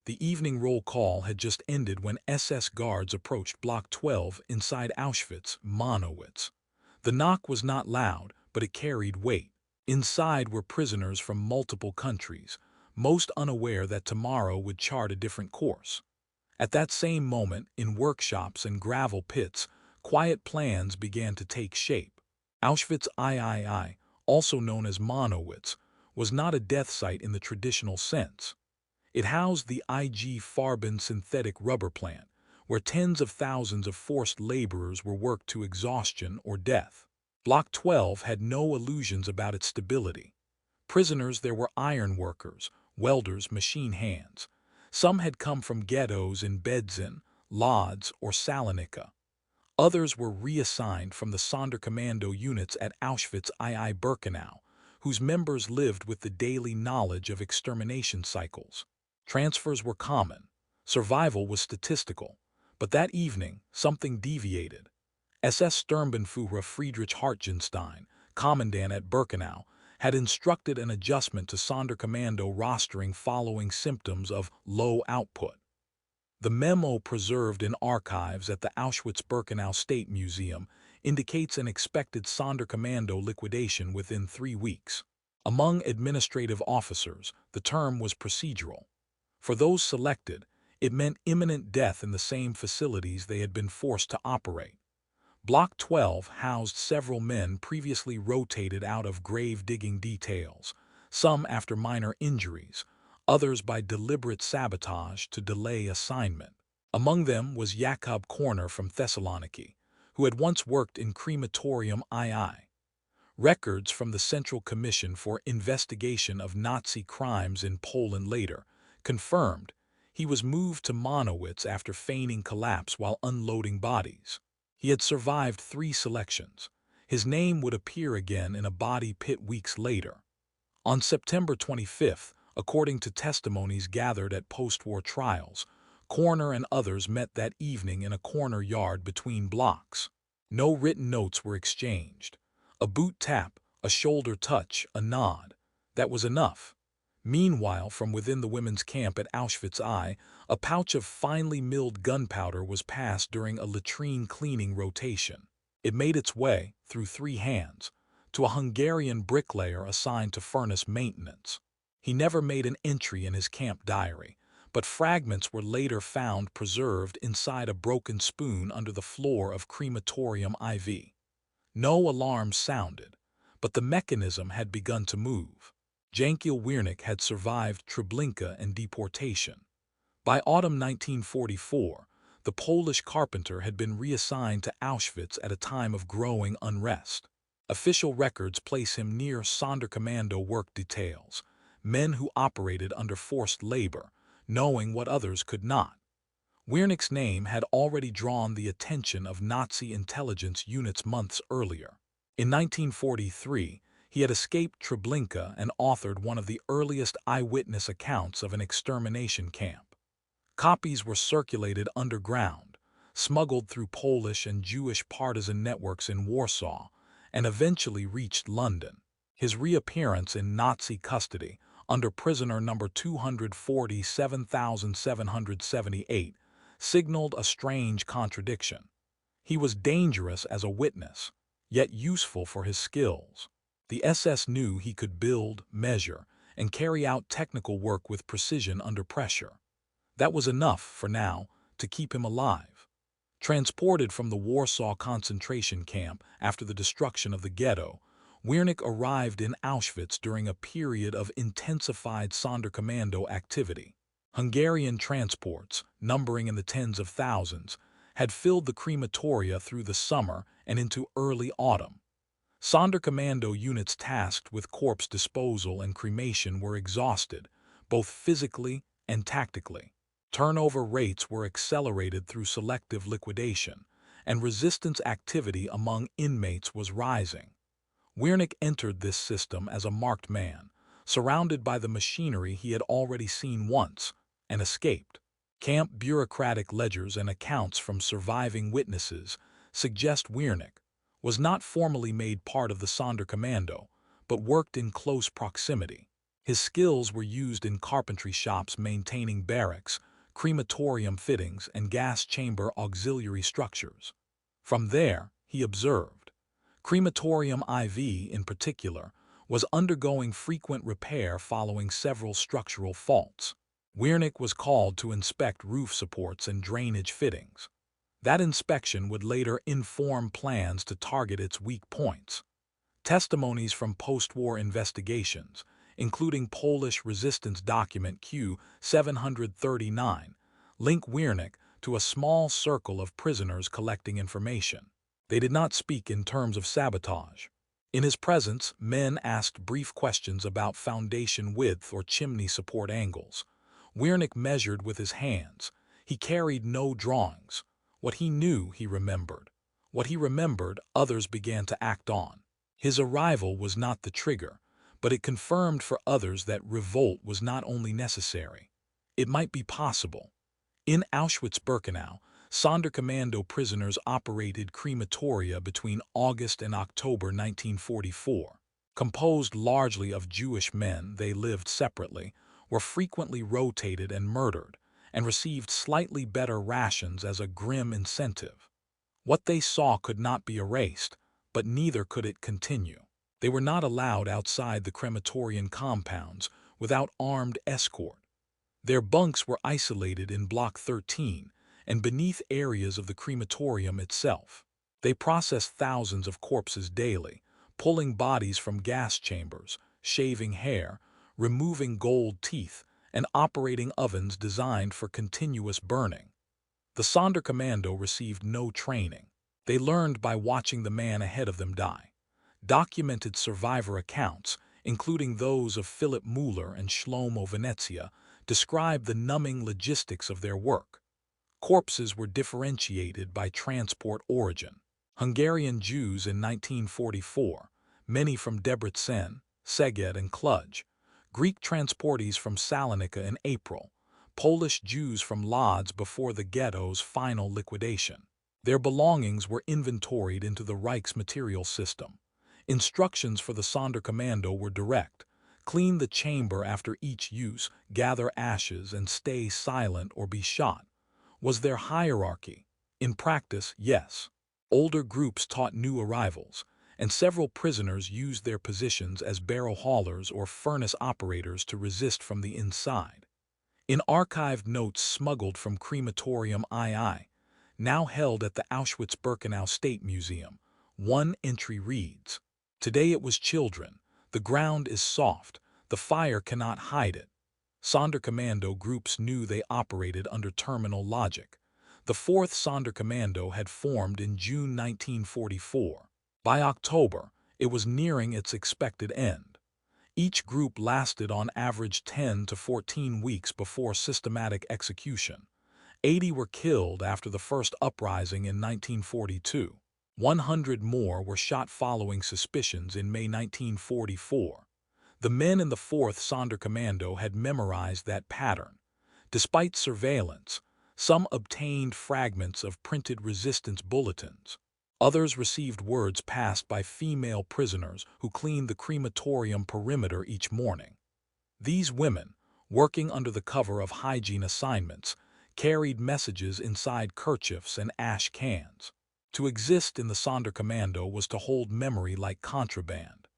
The evening roll call had just ended when SS guards approached Block 12 inside Auschwitz, Monowitz. The knock was not loud, but it carried weight. Inside were prisoners from multiple countries, most unaware that tomorrow would chart a different course. At that same moment, in workshops and gravel pits, quiet plans began to take shape. Auschwitz III, also known as Monowitz, was not a death site in the traditional sense. It housed the IG Farben synthetic rubber plant, where tens of thousands of forced laborers were worked to exhaustion or death. Block 12 had no illusions about its stability. Prisoners there were iron workers, welders, machine hands. Some had come from ghettos in Bedzin, Lodz, or Salonika. Others were reassigned from the Sonderkommando units at Auschwitz II Birkenau, whose members lived with the daily knowledge of extermination cycles. Transfers were common. Survival was statistical. But that evening, something deviated. SS Sturmbannführer Friedrich Hartgenstein, commandant at Birkenau, had instructed an adjustment to Sonderkommando rostering following symptoms of low output. The memo preserved in archives at the Auschwitz-Birkenau State Museum indicates an expected Sonderkommando liquidation within 3 weeks. Among administrative officers, the term was procedural. For those selected, it meant imminent death in the same facilities they had been forced to operate. Block 12 housed several men previously rotated out of grave-digging details, some after minor injuries, others by deliberate sabotage to delay assignment. Among them was Jakob Korner from Thessaloniki, who had once worked in crematorium II. Records from the Central Commission for Investigation of Nazi Crimes in Poland later confirmed he was moved to Monowitz after feigning collapse while unloading bodies. He had survived 3 selections. His name would appear again in a body pit weeks later. On September 25th, according to testimonies gathered at post-war trials, Korner and others met that evening in a corner yard between blocks. No written notes were exchanged. A boot tap, a shoulder touch, a nod. That was enough. Meanwhile, from within the women's camp at Auschwitz I, a pouch of finely milled gunpowder was passed during a latrine cleaning rotation. It made its way, through 3 hands, to a Hungarian bricklayer assigned to furnace maintenance. He never made an entry in his camp diary, but fragments were later found preserved inside a broken spoon under the floor of crematorium IV. No alarm sounded, but the mechanism had begun to move. Jankiel Wiernik had survived Treblinka and deportation. By autumn 1944, the Polish carpenter had been reassigned to Auschwitz at a time of growing unrest. Official records place him near Sonderkommando work details, men who operated under forced labor, knowing what others could not. Wiernik's name had already drawn the attention of Nazi intelligence units months earlier. In 1943, he had escaped Treblinka and authored one of the earliest eyewitness accounts of an extermination camp. Copies were circulated underground, smuggled through Polish and Jewish partisan networks in Warsaw, and eventually reached London. His reappearance in Nazi custody, under prisoner number 247,778, signaled a strange contradiction. He was dangerous as a witness, yet useful for his skills. The SS knew he could build, measure, and carry out technical work with precision under pressure. That was enough, for now, to keep him alive. Transported from the Warsaw concentration camp after the destruction of the ghetto, Wiernik arrived in Auschwitz during a period of intensified Sonderkommando activity. Hungarian transports, numbering in the tens of thousands, had filled the crematoria through the summer and into early autumn. Sonderkommando units tasked with corpse disposal and cremation were exhausted, both physically and tactically. Turnover rates were accelerated through selective liquidation, and resistance activity among inmates was rising. Wiernik entered this system as a marked man, surrounded by the machinery he had already seen once, and escaped. Camp bureaucratic ledgers and accounts from surviving witnesses suggest Wiernik was not formally made part of the Sonderkommando, but worked in close proximity. His skills were used in carpentry shops maintaining barracks, crematorium fittings, and gas chamber auxiliary structures. From there, he observed, crematorium IV, in particular, was undergoing frequent repair following several structural faults. Wiernik was called to inspect roof supports and drainage fittings. That inspection would later inform plans to target its weak points. Testimonies from post-war investigations, including Polish resistance document Q-739, link Wiernik to a small circle of prisoners collecting information. They did not speak in terms of sabotage. In his presence, men asked brief questions about foundation width or chimney support angles. Wiernik measured with his hands. He carried no drawings. What he knew, he remembered. What he remembered, others began to act on. His arrival was not the trigger, but it confirmed for others that revolt was not only necessary. It might be possible. In Auschwitz-Birkenau, Sonderkommando prisoners operated crematoria between August and October 1944. Composed largely of Jewish men, they lived separately, were frequently rotated and murdered, and received slightly better rations as a grim incentive. What they saw could not be erased, but neither could it continue. They were not allowed outside the crematorian compounds without armed escort. Their bunks were isolated in Block 13 and beneath areas of the crematorium itself. They processed thousands of corpses daily, pulling bodies from gas chambers, shaving hair, removing gold teeth, and operating ovens designed for continuous burning. The Sonderkommando received no training. They learned by watching the man ahead of them die. Documented survivor accounts, including those of Philip Müller and Shlomo Venezia, describe the numbing logistics of their work. Corpses were differentiated by transport origin. Hungarian Jews in 1944, many from Debrecen, Szeged, and Cluj. Greek transportees from Salonika in April. Polish Jews from Lodz before the ghetto's final liquidation. Their belongings were inventoried into the Reich's material system. Instructions for the Sonderkommando were direct. Clean the chamber after each use, gather ashes, and stay silent or be shot. Was there hierarchy? In practice, yes. Older groups taught new arrivals, and several prisoners used their positions as barrow haulers or furnace operators to resist from the inside. In archived notes smuggled from crematorium II, now held at the Auschwitz-Birkenau State Museum, one entry reads, "Today it was children. The ground is soft. The fire cannot hide it." Sonderkommando groups knew they operated under terminal logic. The 4th Sonderkommando had formed in June 1944. By October, it was nearing its expected end. Each group lasted on average 10 to 14 weeks before systematic execution. 80 were killed after the first uprising in 1942. 100 more were shot following suspicions in May 1944. The men in the 4th Sonderkommando had memorized that pattern. Despite surveillance, some obtained fragments of printed resistance bulletins. Others received words passed by female prisoners who cleaned the crematorium perimeter each morning. These women, working under the cover of hygiene assignments, carried messages inside kerchiefs and ash cans. To exist in the Sonderkommando was to hold memory like contraband.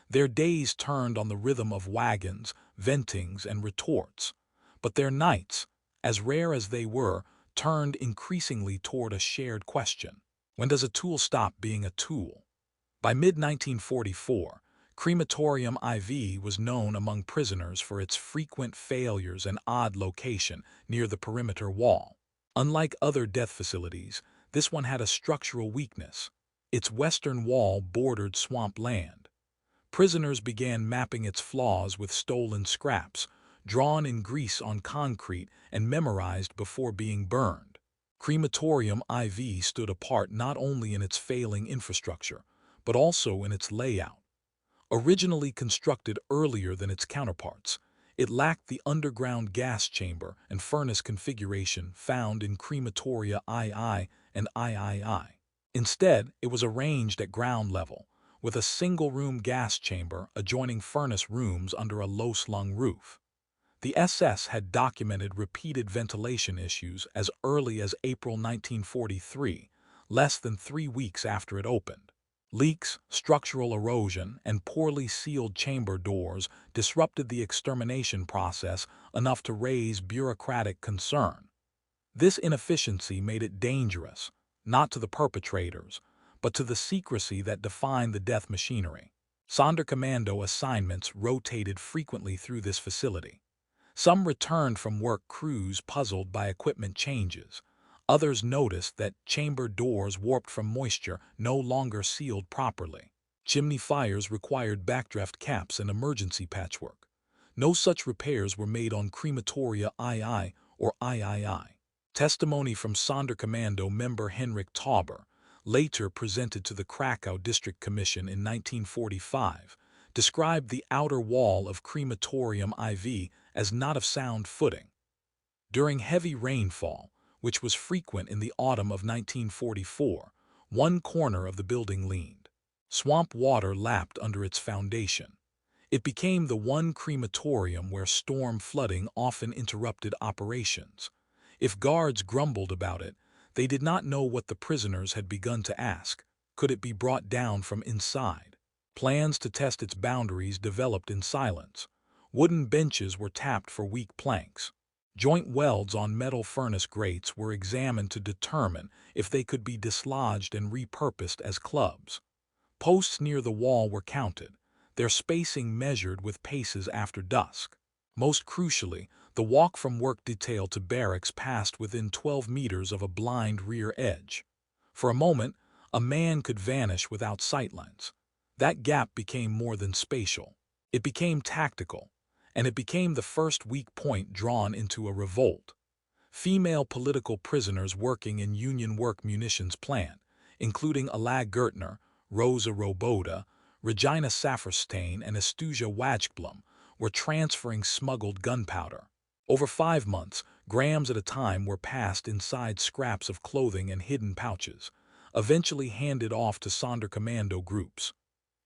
Their days turned on the rhythm of wagons, ventings, and retorts. But their nights, as rare as they were, turned increasingly toward a shared question. When does a tool stop being a tool? By mid-1944, crematorium IV was known among prisoners for its frequent failures and odd location near the perimeter wall. Unlike other death facilities, this one had a structural weakness. Its western wall bordered swamp land. Prisoners began mapping its flaws with stolen scraps, drawn in grease on concrete and memorized before being burned. Crematorium IV stood apart not only in its failing infrastructure, but also in its layout. Originally constructed earlier than its counterparts, it lacked the underground gas chamber and furnace configuration found in crematoria II and III. Instead, it was arranged at ground level, with a single-room gas chamber adjoining furnace rooms under a low-slung roof. The SS had documented repeated ventilation issues as early as April 1943, less than 3 weeks after it opened. Leaks, structural erosion, and poorly sealed chamber doors disrupted the extermination process enough to raise bureaucratic concern. This inefficiency made it dangerous, not to the perpetrators, but to the secrecy that defined the death machinery. Sonderkommando assignments rotated frequently through this facility. Some returned from work crews puzzled by equipment changes. Others noticed that chamber doors warped from moisture no longer sealed properly. Chimney fires required backdraft caps and emergency patchwork. No such repairs were made on crematoria II or III. Testimony from Sonderkommando member Henrik Tauber, later presented to the Krakow District Commission in 1945, described the outer wall of crematorium IV as not of sound footing. During heavy rainfall, which was frequent in the autumn of 1944, one corner of the building leaned. Swamp water lapped under its foundation. It became the one crematorium where storm flooding often interrupted operations. If guards grumbled about it, they did not know what the prisoners had begun to ask. Could it be brought down from inside? Plans to test its boundaries developed in silence. Wooden benches were tapped for weak planks. Joint welds on metal furnace grates were examined to determine if they could be dislodged and repurposed as clubs. Posts near the wall were counted, their spacing measured with paces after dusk. Most crucially, the walk from work detail to barracks passed within 12 meters of a blind rear edge. For a moment, a man could vanish without sightlines. That gap became more than spatial. It became tactical, and it became the first weak point drawn into a revolt. Female political prisoners working in Union Werke munitions plant, including Ala Gertner, Rosa Roboda, Regina Safferstein, and Estuja Wajkblom, were transferring smuggled gunpowder. Over 5 months, grams at a time were passed inside scraps of clothing and hidden pouches, eventually handed off to Sonderkommando groups.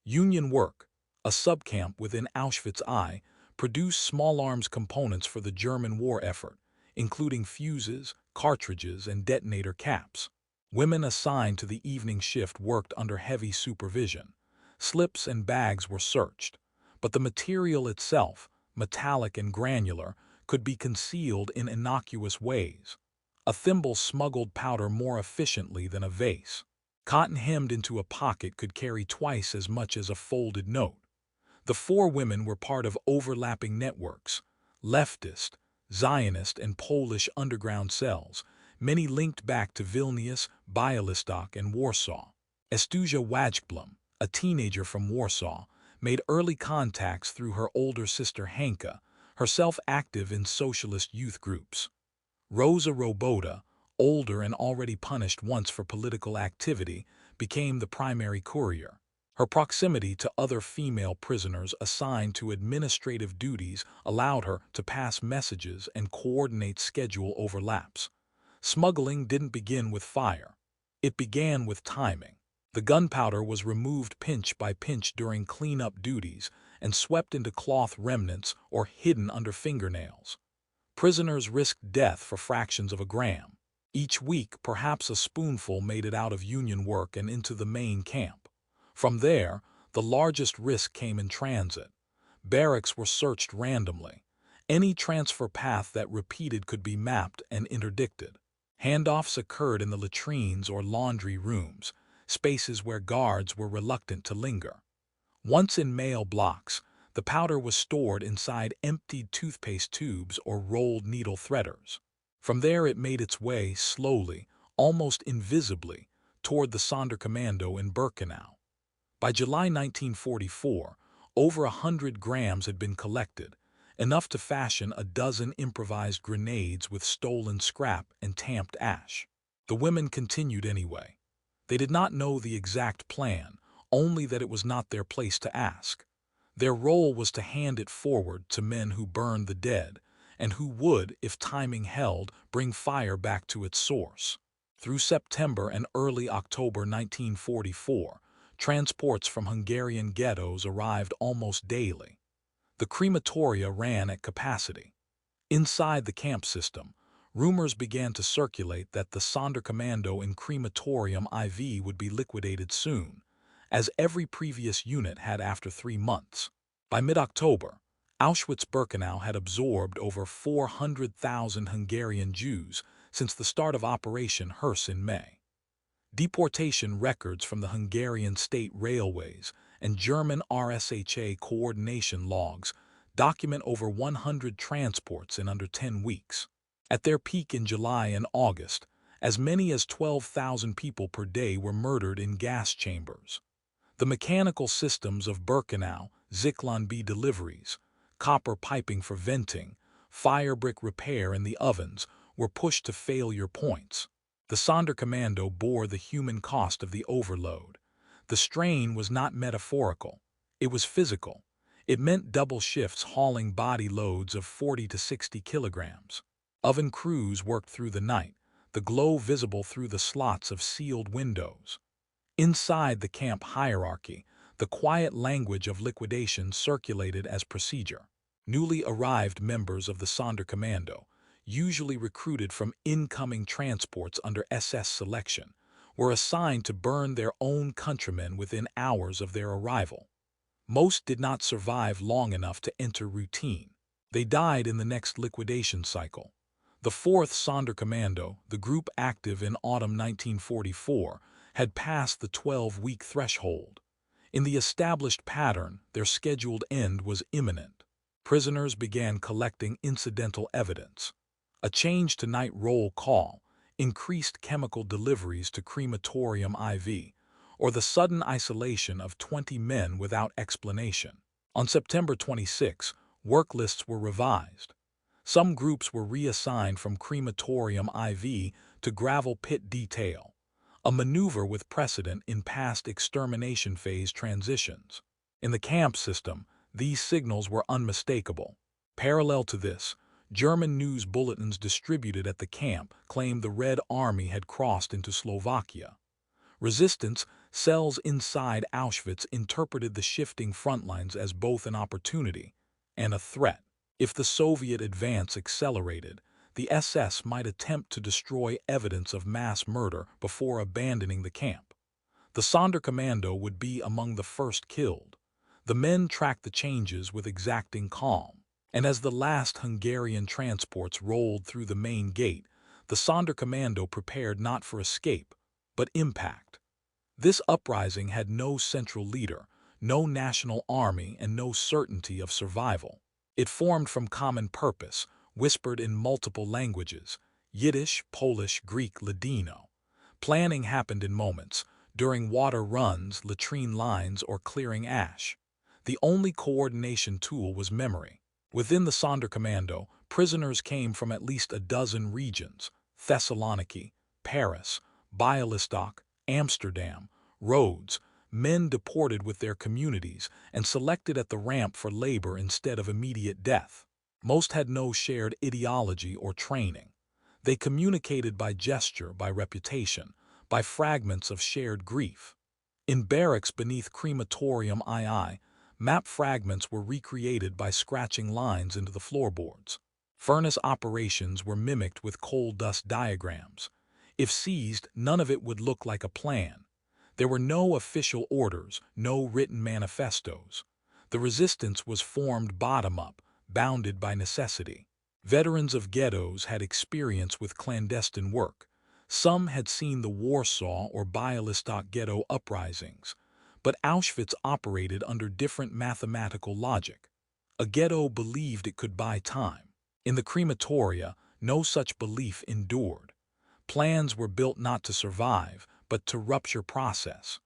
Union Werke, a subcamp within Auschwitz I, produced small arms components for the German war effort, including fuses, cartridges, and detonator caps. Women assigned to the evening shift worked under heavy supervision. Slips and bags were searched, but the material itself, metallic and granular, could be concealed in innocuous ways. A thimble smuggled powder more efficiently than a vase. Cotton hemmed into a pocket could carry twice as much as a folded note. The 4 women were part of overlapping networks, leftist, Zionist, and Polish underground cells, many linked back to Vilnius, Bialystok, and Warsaw. Estuja Wajkblom, a teenager from Warsaw, made early contacts through her older sister Hanka, herself active in socialist youth groups. Rosa Roboda, older and already punished once for political activity, became the primary courier. Her proximity to other female prisoners assigned to administrative duties allowed her to pass messages and coordinate schedule overlaps. Smuggling didn't begin with fire. It began with timing. The gunpowder was removed pinch by pinch during cleanup duties and swept into cloth remnants or hidden under fingernails. Prisoners risked death for fractions of a gram. Each week, perhaps a spoonful made it out of Union Werke and into the main camp. From there, the largest risk came in transit. Barracks were searched randomly. Any transfer path that repeated could be mapped and interdicted. Handoffs occurred in the latrines or laundry rooms, spaces where guards were reluctant to linger. Once in mail blocks, the powder was stored inside emptied toothpaste tubes or rolled needle threaders. From there it made its way slowly, almost invisibly, toward the Sonderkommando in Birkenau. By July 1944, over 100 grams had been collected, enough to fashion a dozen improvised grenades with stolen scrap and tamped ash. The women continued anyway. They did not know the exact plan, only that it was not their place to ask. Their role was to hand it forward to men who burned the dead, and who would, if timing held, bring fire back to its source. Through September and early October 1944, Transports from Hungarian ghettos arrived almost daily. The crematoria ran at capacity. Inside the camp system, rumors began to circulate that the Sonderkommando in crematorium IV would be liquidated soon, as every previous unit had after 3 months. By mid-October, Auschwitz-Birkenau had absorbed over 400,000 Hungarian Jews since the start of Operation Hearse in May. Deportation records from the Hungarian state railways and German RSHA coordination logs document over 100 transports in under 10 weeks. At their peak in July and August, as many as 12,000 people per day were murdered in gas chambers. The mechanical systems of Birkenau, Zyklon B deliveries, copper piping for venting, fire brick repair in the ovens were pushed to failure points. The Sonderkommando bore the human cost of the overload. The strain was not metaphorical. It was physical. It meant double shifts hauling body loads of 40 to 60 kilograms. Oven crews worked through the night, the glow visible through the slots of sealed windows. Inside the camp hierarchy, the quiet language of liquidation circulated as procedure. Newly arrived members of the Sonderkommando, usually recruited from incoming transports under SS selection, were assigned to burn their own countrymen within hours of their arrival. Most did not survive long enough to enter routine. They died in the next liquidation cycle. The 4th Sonderkommando, the group active in autumn 1944, had passed the 12-week threshold. In the established pattern, their scheduled end was imminent. Prisoners began collecting incidental evidence. A change to night roll call, increased chemical deliveries to crematorium IV, or the sudden isolation of 20 men without explanation. On September 26, work lists were revised. Some groups were reassigned from crematorium IV to gravel pit detail, a maneuver with precedent in past extermination phase transitions. In the camp system, these signals were unmistakable. Parallel to this, German news bulletins distributed at the camp claimed the Red Army had crossed into Slovakia. Resistance cells inside Auschwitz interpreted the shifting frontlines as both an opportunity and a threat. If the Soviet advance accelerated, the SS might attempt to destroy evidence of mass murder before abandoning the camp. The Sonderkommando would be among the first killed. The men tracked the changes with exacting calm. And as the last Hungarian transports rolled through the main gate, the Sonderkommando prepared not for escape, but impact. This uprising had no central leader, no national army, and no certainty of survival. It formed from common purpose, whispered in multiple languages: Yiddish, Polish, Greek, Ladino. Planning happened in moments, during water runs, latrine lines, or clearing ash. The only coordination tool was memory. Within the Sonderkommando, prisoners came from at least a dozen regions: Thessaloniki, Paris, Bialystok, Amsterdam, Rhodes, men deported with their communities and selected at the ramp for labor instead of immediate death. Most had no shared ideology or training. They communicated by gesture, by reputation, by fragments of shared grief. In barracks beneath crematorium II, map fragments were recreated by scratching lines into the floorboards. Furnace operations were mimicked with coal dust diagrams. If seized, none of it would look like a plan. There were no official orders, no written manifestos. The resistance was formed bottom-up, bounded by necessity. Veterans of ghettos had experience with clandestine work. Some had seen the Warsaw or Bialystok ghetto uprisings. But Auschwitz operated under different mathematical logic. A ghetto believed it could buy time. In the crematoria, no such belief endured. Plans were built not to survive, but to rupture process.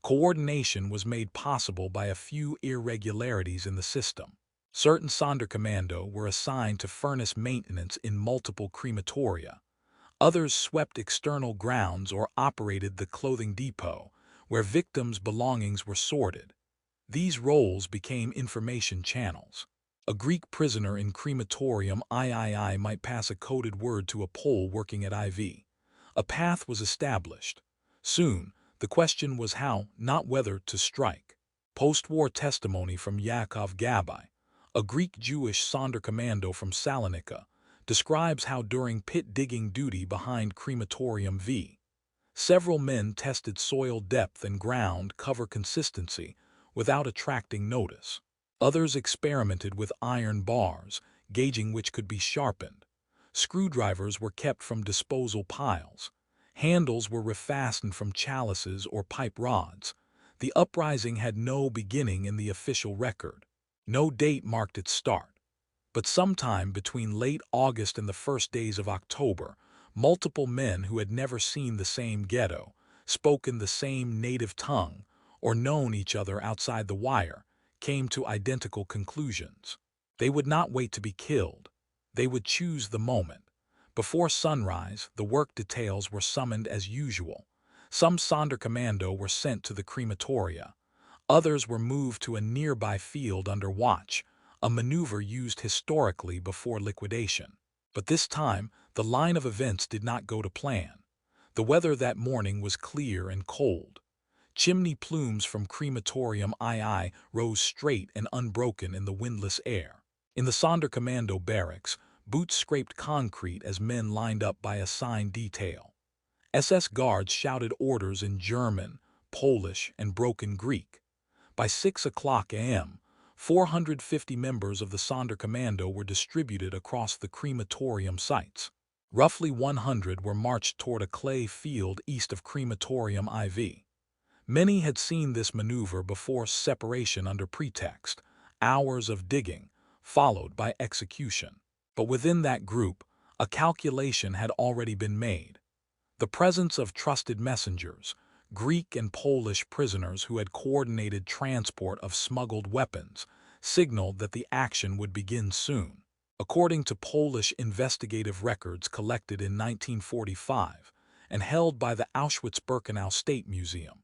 Coordination was made possible by a few irregularities in the system. Certain Sonderkommando were assigned to furnace maintenance in multiple crematoria. Others swept external grounds or operated the clothing depot, where victims' belongings were sorted. These roles became information channels. A Greek prisoner in crematorium III might pass a coded word to a Pole working at IV. A path was established. Soon, The question was how, not whether, to strike. Post-war testimony from Yakov Gabai, a Greek Jewish Sonderkommando from Salonika, describes how during pit-digging duty behind crematorium V, several men tested soil depth and ground cover consistency without attracting notice. Others experimented with iron bars, gauging which could be sharpened. Screwdrivers were kept from disposal piles. Handles were refastened from chalices or pipe rods. The uprising had no beginning in the official record. No date marked its start. But sometime between late August and the first days of October, multiple men who had never seen the same ghetto, spoken the same native tongue, or known each other outside the wire, came to identical conclusions. They would not wait to be killed. They would choose the moment. Before sunrise, the work details were summoned as usual. Some Sonderkommando were sent to the crematoria. Others were moved to a nearby field under watch, a maneuver used historically before liquidation. But this time, the line of events did not go to plan. The weather that morning was clear and cold. Chimney plumes from crematorium II rose straight and unbroken in the windless air. In the Sonderkommando barracks, boots scraped concrete as men lined up by assigned detail. SS guards shouted orders in German, Polish, and broken Greek. By 6 o'clock a.m., 450 members of the Sonderkommando were distributed across the crematorium sites. Roughly 100 were marched toward a clay field east of crematorium IV. Many had seen this maneuver before separation under pretext, hours of digging, followed by execution. But within that group, a calculation had already been made. The presence of trusted messengers, Greek and Polish prisoners who had coordinated transport of smuggled weapons, signaled that the action would begin soon. According to Polish investigative records collected in 1945 and held by the Auschwitz-Birkenau State Museum,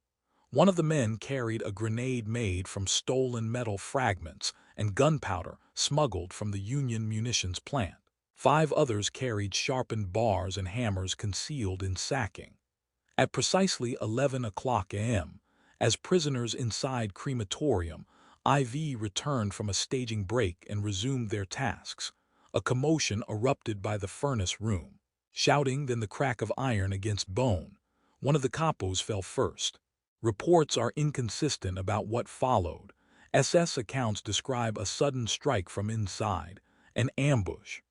one of the men carried a grenade made from stolen metal fragments and gunpowder smuggled from the Union munitions plant. 5 others carried sharpened bars and hammers concealed in sacking. At precisely 11 o'clock a.m., as prisoners inside crematorium IV returned from a staging break and resumed their tasks, a commotion erupted by the furnace room. Shouting, then the crack of iron against bone. One of the capos fell first. Reports are inconsistent about what followed. SS accounts describe a sudden strike from inside, an ambush.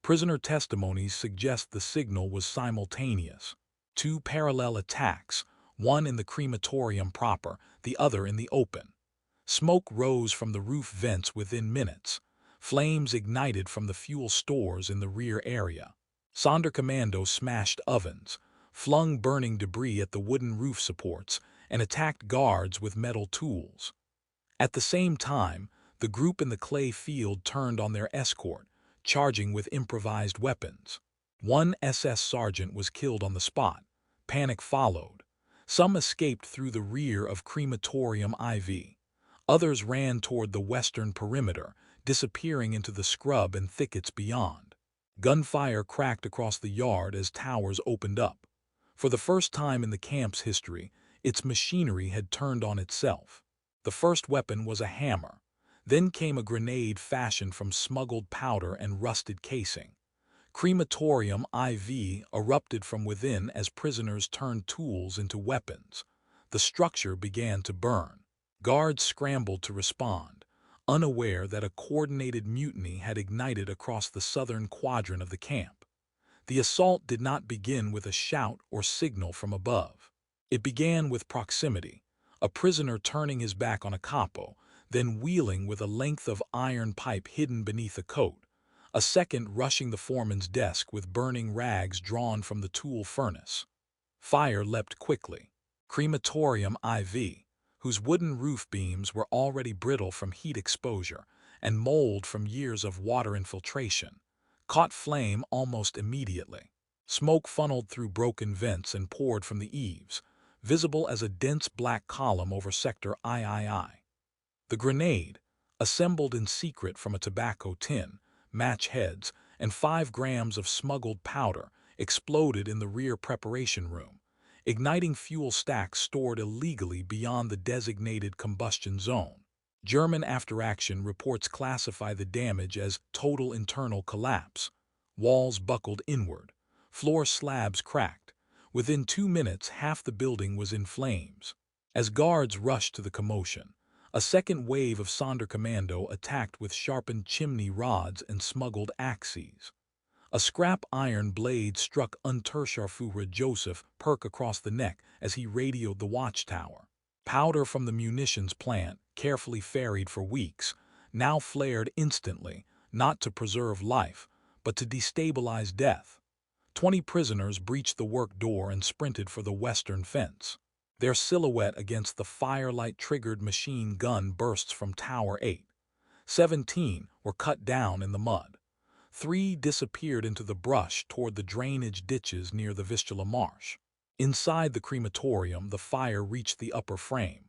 Prisoner testimonies suggest the signal was simultaneous. 2 parallel attacks, one in the crematorium proper, the other in the open. Smoke rose from the roof vents within minutes. Flames ignited from the fuel stores in the rear area. Sonderkommando smashed ovens, flung burning debris at the wooden roof supports, and attacked guards with metal tools. At the same time, the group in the clay field turned on their escort, charging with improvised weapons. 1 SS sergeant was killed on the spot. Panic followed. Some escaped through the rear of crematorium IV. Others ran toward the western perimeter, disappearing into the scrub and thickets beyond. Gunfire cracked across the yard as towers opened up. For the first time in the camp's history, its machinery had turned on itself. The first weapon was a hammer. Then came a grenade fashioned from smuggled powder and rusted casing. Crematorium IV erupted from within as prisoners turned tools into weapons. The structure began to burn. Guards scrambled to respond, unaware that a coordinated mutiny had ignited across the southern quadrant of the camp. The assault did not begin with a shout or signal from above. It began with proximity, a prisoner turning his back on a capo, then wheeling with a length of iron pipe hidden beneath a coat, a second rushing the foreman's desk with burning rags drawn from the tool furnace. Fire leapt quickly. Crematorium IV, whose wooden roof beams were already brittle from heat exposure and mold from years of water infiltration, caught flame almost immediately. Smoke funneled through broken vents and poured from the eaves, visible as a dense black column over sector III. The grenade, assembled in secret from a tobacco tin, match heads, and 5 grams of smuggled powder, exploded in the rear preparation room. igniting fuel stacks stored illegally beyond the designated combustion zone. German after-action reports classify the damage as total internal collapse. Walls buckled inward, floor slabs cracked. Within 2 minutes, half the building was in flames. As guards rushed to the commotion, a second wave of Sonderkommando attacked with sharpened chimney rods and smuggled axes. A scrap iron blade struck Unterscharführer Joseph Perk across the neck as he radioed the watchtower. Powder from the munitions plant, carefully ferried for weeks, now flared instantly, not to preserve life, but to destabilize death. 20 prisoners breached the work door and sprinted for the western fence. Their silhouette against the firelight-triggered machine gun bursts from Tower 8. 17 were cut down in the mud. 3 disappeared into the brush toward the drainage ditches near the Vistula Marsh. Inside the crematorium, the fire reached the upper frame.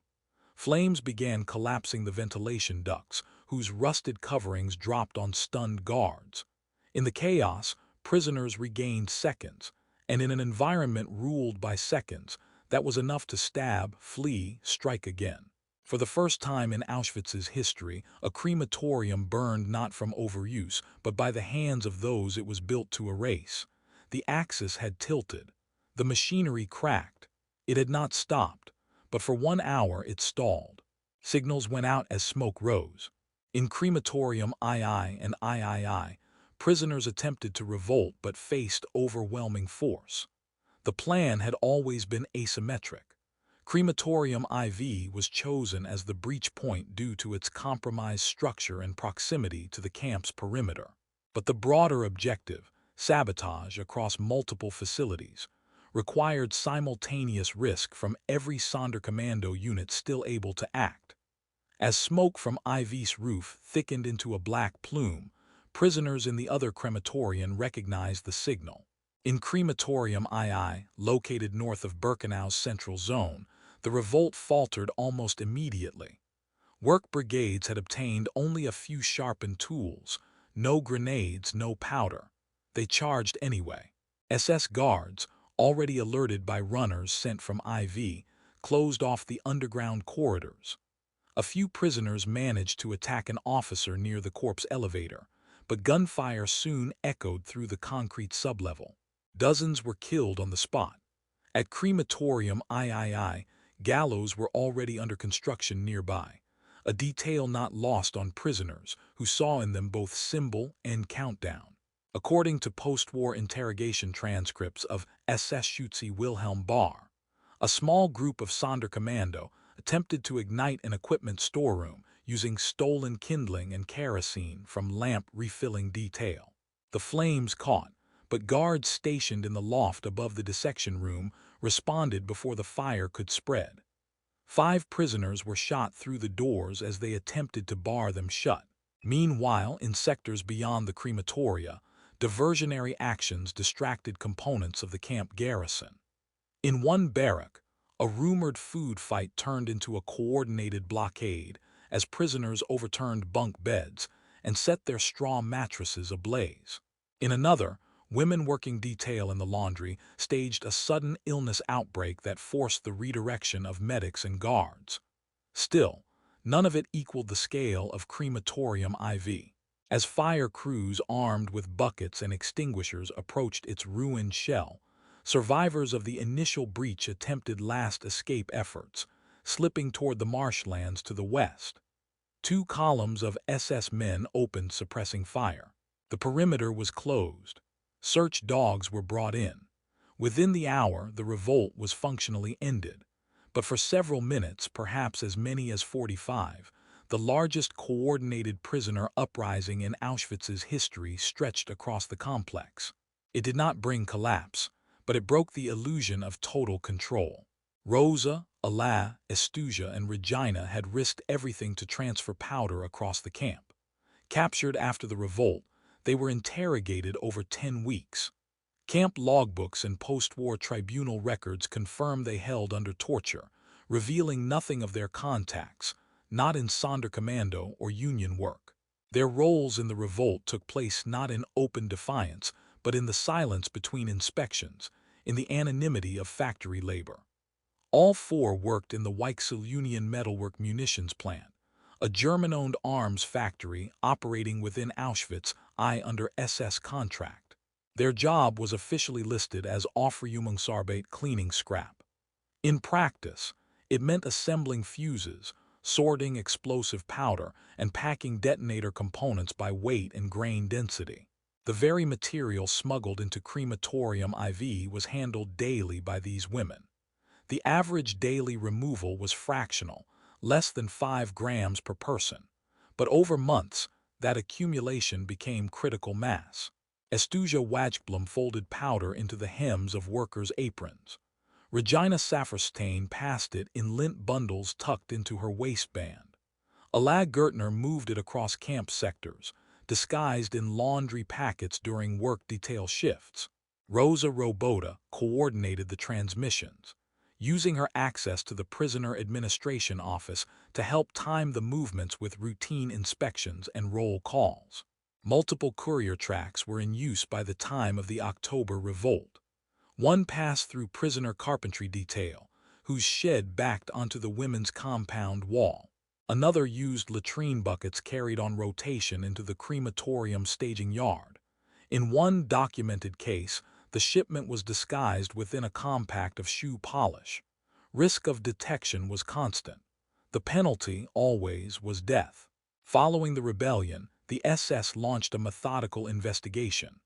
Flames began collapsing the ventilation ducts, whose rusted coverings dropped on stunned guards. In the chaos, prisoners regained seconds, and in an environment ruled by seconds, that was enough to stab, flee, strike again. For the first time in Auschwitz's history, a crematorium burned not from overuse, but by the hands of those it was built to erase. The axis had tilted. The machinery cracked. It had not stopped, but for 1 hour it stalled. Signals went out as smoke rose. In crematorium II and III, prisoners attempted to revolt but faced overwhelming force. The plan had always been asymmetric. Crematorium IV was chosen as the breach point due to its compromised structure and proximity to the camp's perimeter. But the broader objective, sabotage across multiple facilities, required simultaneous risk from every Sonderkommando unit still able to act. As smoke from IV's roof thickened into a black plume, prisoners in the other crematorium recognized the signal. In crematorium II, located north of Birkenau's central zone, the revolt faltered almost immediately. Work brigades had obtained only a few sharpened tools, no grenades, no powder. They charged anyway. SS guards, already alerted by runners sent from IV, closed off the underground corridors. A few prisoners managed to attack an officer near the corpse elevator, but gunfire soon echoed through the concrete sublevel. Dozens were killed on the spot. At crematorium III, gallows were already under construction nearby, a detail not lost on prisoners who saw in them both symbol and countdown. According to post-war interrogation transcripts of SS Schütze Wilhelm Bahr, a small group of Sonderkommando attempted to ignite an equipment storeroom using stolen kindling and kerosene from lamp refilling detail. The flames caught, but guards stationed in the loft above the dissection room responded before the fire could spread. 5 prisoners were shot through the doors as they attempted to bar them shut. Meanwhile, in sectors beyond the crematoria, diversionary actions distracted components of the camp garrison. In one barrack, a rumored food fight turned into a coordinated blockade as prisoners overturned bunk beds and set their straw mattresses ablaze. In another, women working detail in the laundry staged a sudden illness outbreak that forced the redirection of medics and guards. Still, none of it equaled the scale of crematorium IV. As fire crews armed with buckets and extinguishers approached its ruined shell, survivors of the initial breach attempted last escape efforts, slipping toward the marshlands to the west. 2 columns of SS men opened, suppressing fire. The perimeter was closed. Search dogs were brought in. Within the hour, the revolt was functionally ended. But for several minutes, perhaps as many as 45, the largest coordinated prisoner uprising in Auschwitz's history stretched across the complex. It did not bring collapse, but it broke the illusion of total control. Rosa, Ala, Estuja, and Regina had risked everything to transfer powder across the camp. Captured after the revolt, they were interrogated over 10 weeks. Camp logbooks and post-war tribunal records confirm they held under torture, revealing nothing of their contacts, not in Sonderkommando or Union work. Their roles in the revolt took place not in open defiance, but in the silence between inspections, in the anonymity of factory labor. All four worked in the Weichsel Union Metalwork munitions plant, a German-owned arms factory operating within Auschwitz I under SS contract. Their job was officially listed as Aufräumungsarbeit cleaning scrap. In practice, it meant assembling fuses, sorting explosive powder, and packing detonator components by weight and grain density. The very material smuggled into crematorium IV was handled daily by these women. The average daily removal was fractional, less than 5 grams per person, but over months, that accumulation became critical mass. Estuja Wajblum folded powder into the hems of workers' aprons. Regina Safferstein passed it in lint bundles tucked into her waistband. Ala Gertner moved it across camp sectors, disguised in laundry packets during work detail shifts. Rosa Robota coordinated the transmissions, using her access to the prisoner administration office to help time the movements with routine inspections and roll calls. Multiple courier tracks were in use by the time of the October Revolt. One passed through prisoner carpentry detail, whose shed backed onto the women's compound wall. Another used latrine buckets carried on rotation into the crematorium staging yard. In one documented case, the shipment was disguised within a compact of shoe polish. Risk of detection was constant. The penalty, always, was death. Following the rebellion, the SS launched a methodical investigation.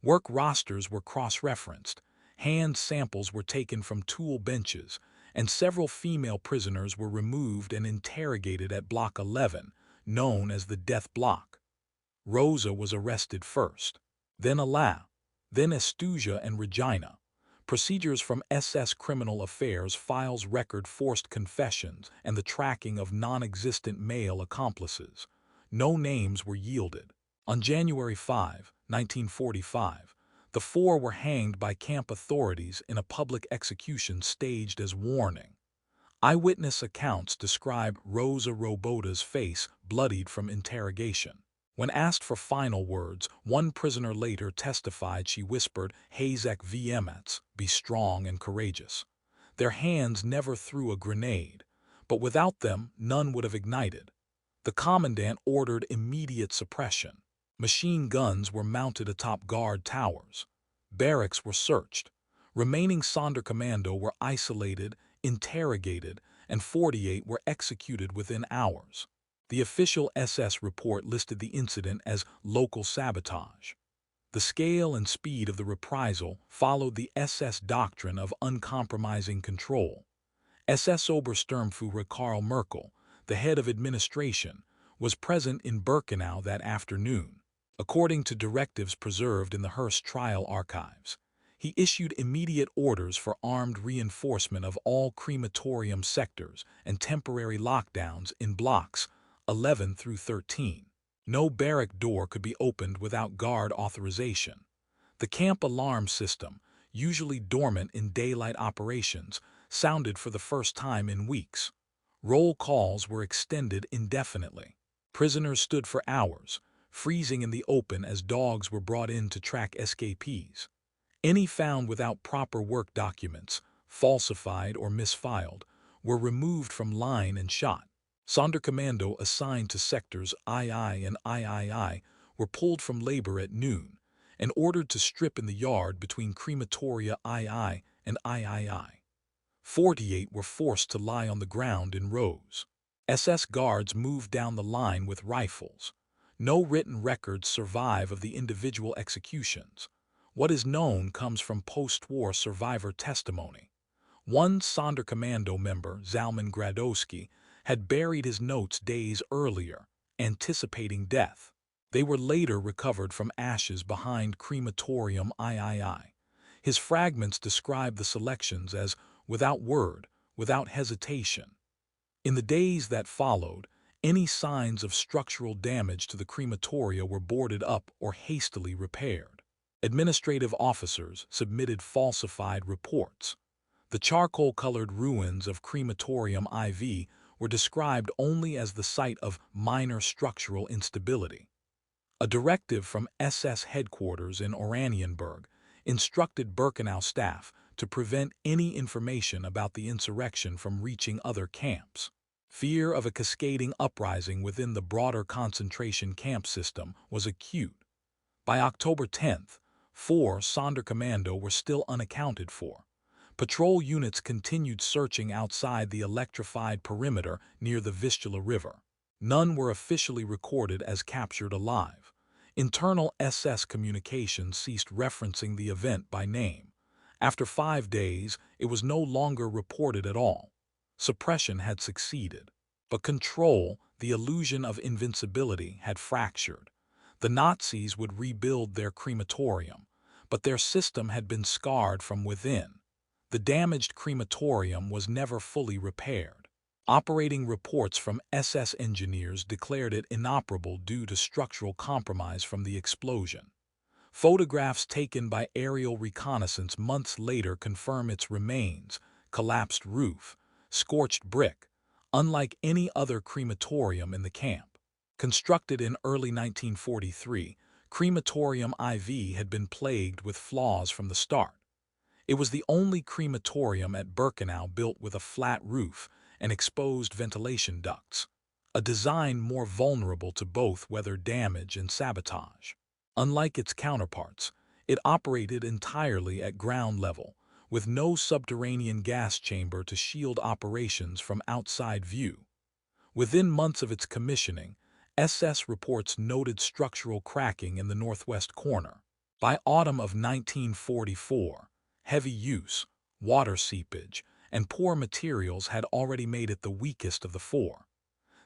Work rosters were cross-referenced, hand samples were taken from tool benches, and several female prisoners were removed and interrogated at Block 11, known as the Death Block. Rosa was arrested first, then Ala, then Estuja and Regina. Procedures from SS Criminal Affairs files record forced confessions and the tracking of non-existent male accomplices. No names were yielded. On January 5, 1945, the four were hanged by camp authorities in a public execution staged as warning. Eyewitness accounts describe Rosa Robota's face bloodied from interrogation. When asked for final words, one prisoner later testified she whispered, "Hazek vmats, be strong and courageous." Their hands never threw a grenade, but without them, none would have ignited. The commandant ordered immediate suppression. Machine guns were mounted atop guard towers. Barracks were searched. Remaining Sonderkommando were isolated, interrogated, and 48 were executed within hours. The official SS report listed the incident as local sabotage. The scale and speed of the reprisal followed the SS doctrine of uncompromising control. SS Obersturmführer Karl Merkel, the head of administration, was present in Birkenau that afternoon. According to directives preserved in the Hearst trial archives, he issued immediate orders for armed reinforcement of all crematorium sectors and temporary lockdowns in blocks 11 through 13. No barrack door could be opened without guard authorization. The camp alarm system, usually dormant in daylight operations, sounded for the first time in weeks. Roll calls were extended indefinitely. Prisoners stood for hours, freezing in the open as dogs were brought in to track escapees. Any found without proper work documents, falsified or misfiled, were removed from line and shot. Sonderkommando assigned to sectors II and III were pulled from labor at noon and ordered to strip in the yard between crematoria II and III. 48 were forced to lie on the ground in rows. SS guards moved down the line with rifles. No written records survive of the individual executions. What is known comes from post-war survivor testimony. One Sonderkommando member, Zalman Gradowski, had buried his notes days earlier, anticipating death. They were later recovered from ashes behind crematorium III. His fragments describe the selections as without word, without hesitation. In the days that followed, any signs of structural damage to the crematoria were boarded up or hastily repaired. Administrative officers submitted falsified reports. The charcoal-colored ruins of crematorium IV were described only as the site of minor structural instability. A directive from SS headquarters in Oranienburg instructed Birkenau staff to prevent any information about the insurrection from reaching other camps. Fear of a cascading uprising within the broader concentration camp system was acute. By October 10th, 4 Sonderkommando were still unaccounted for. Patrol units continued searching outside the electrified perimeter near the Vistula River. None were officially recorded as captured alive. Internal SS communications ceased referencing the event by name. After 5 days, it was no longer reported at all. Suppression had succeeded. But control, the illusion of invincibility, had fractured. The Nazis would rebuild their crematorium, but their system had been scarred from within. The damaged crematorium was never fully repaired. Operating reports from SS engineers declared it inoperable due to structural compromise from the explosion. Photographs taken by aerial reconnaissance months later confirm its remains: collapsed roof, scorched brick, unlike any other crematorium in the camp. Constructed in early 1943, Crematorium IV had been plagued with flaws from the start. It was the only crematorium at Birkenau built with a flat roof and exposed ventilation ducts, a design more vulnerable to both weather damage and sabotage. Unlike its counterparts, it operated entirely at ground level, with no subterranean gas chamber to shield operations from outside view. Within months of its commissioning, SS reports noted structural cracking in the northwest corner. By autumn of 1944, heavy use, water seepage, and poor materials had already made it the weakest of the 4.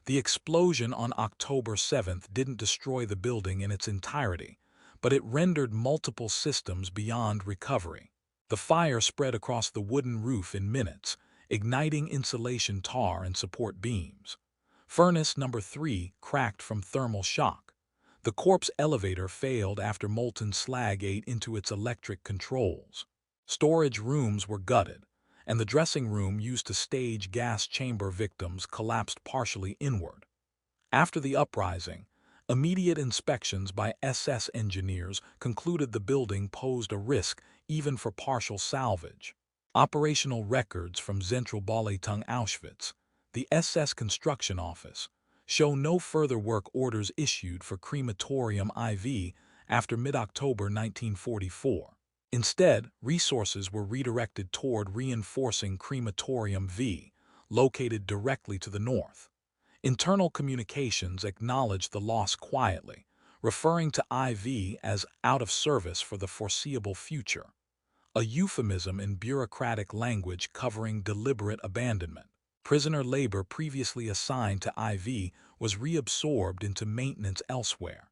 The explosion on October 7th didn't destroy the building in its entirety, but it rendered multiple systems beyond recovery. The fire spread across the wooden roof in minutes, igniting insulation tar and support beams. Furnace number 3 cracked from thermal shock. The corpse elevator failed after molten slag ate into its electric controls. Storage rooms were gutted, and the dressing room used to stage gas chamber victims collapsed partially inward. After the uprising, immediate inspections by SS engineers concluded the building posed a risk even for partial salvage. Operational records from Zentralballleitung Auschwitz, the SS construction office, show no further work orders issued for Crematorium IV after mid-October 1944. Instead, resources were redirected toward reinforcing Crematorium V, located directly to the north. Internal communications acknowledged the loss quietly, referring to IV as out of service for the foreseeable future, a euphemism in bureaucratic language covering deliberate abandonment. Prisoner labor previously assigned to IV was reabsorbed into maintenance elsewhere.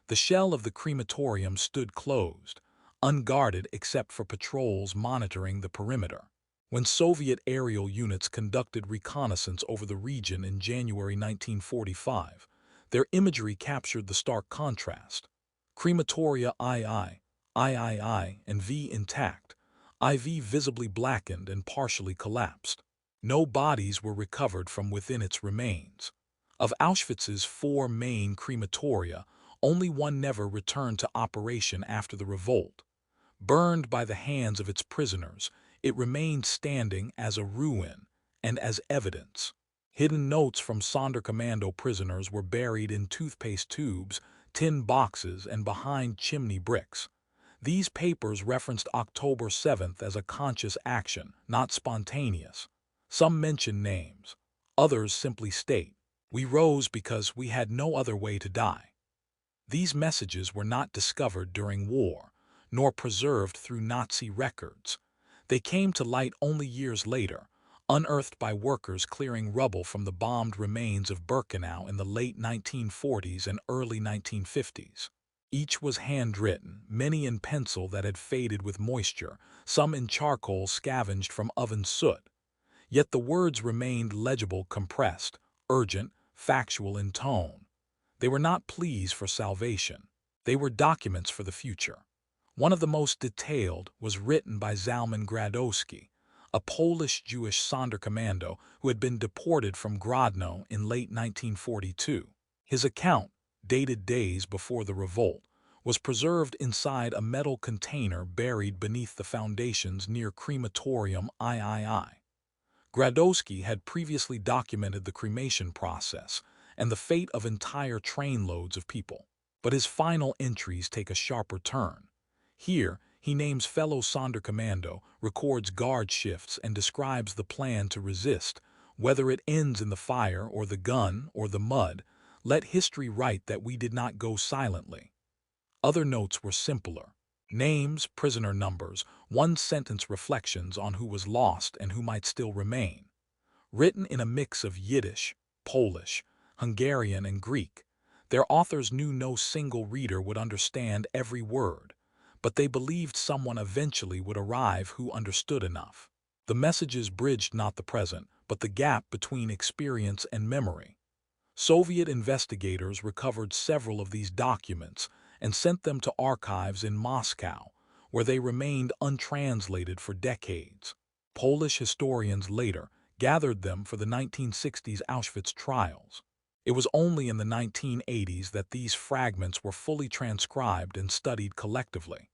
The shell of the crematorium stood closed, unguarded except for patrols monitoring the perimeter. When Soviet aerial units conducted reconnaissance over the region in January 1945, their imagery captured the stark contrast. Crematoria III, and V intact, IV visibly blackened and partially collapsed. No bodies were recovered from within its remains. Of Auschwitz's 4 main crematoria, only one never returned to operation after the revolt. Burned by the hands of its prisoners, it remained standing as a ruin and as evidence. Hidden notes from Sonderkommando prisoners were buried in toothpaste tubes, tin boxes, and behind chimney bricks. These papers referenced October 7th as a conscious action, not spontaneous. Some mention names. Others simply state, "We rose because we had no other way to die." These messages were not discovered during war, nor preserved through Nazi records. They came to light only years later, unearthed by workers clearing rubble from the bombed remains of Birkenau in the late 1940s and early 1950s. Each was handwritten, many in pencil that had faded with moisture, some in charcoal scavenged from oven soot. Yet the words remained legible, compressed, urgent, factual in tone. They were not pleas for salvation. They were documents for the future. One of the most detailed was written by Zalman Gradowski, a Polish-Jewish Sonderkommando who had been deported from Grodno in late 1942. His account, dated days before the revolt, was preserved inside a metal container buried beneath the foundations near crematorium III. Gradowski had previously documented the cremation process and the fate of entire trainloads of people. But his final entries take a sharper turn. Here, he names fellow Sonderkommando, records guard shifts, and describes the plan to resist. Whether it ends in the fire or the gun or the mud, let history write that we did not go silently. Other notes were simpler. Names, prisoner numbers, one-sentence reflections on who was lost and who might still remain. Written in a mix of Yiddish, Polish, Hungarian, and Greek, their authors knew no single reader would understand every word, but they believed someone eventually would arrive who understood enough. The messages bridged not the present, but the gap between experience and memory. Soviet investigators recovered several of these documents and sent them to archives in Moscow, where they remained untranslated for decades. Polish historians later gathered them for the 1960s Auschwitz trials. It was only in the 1980s that these fragments were fully transcribed and studied collectively.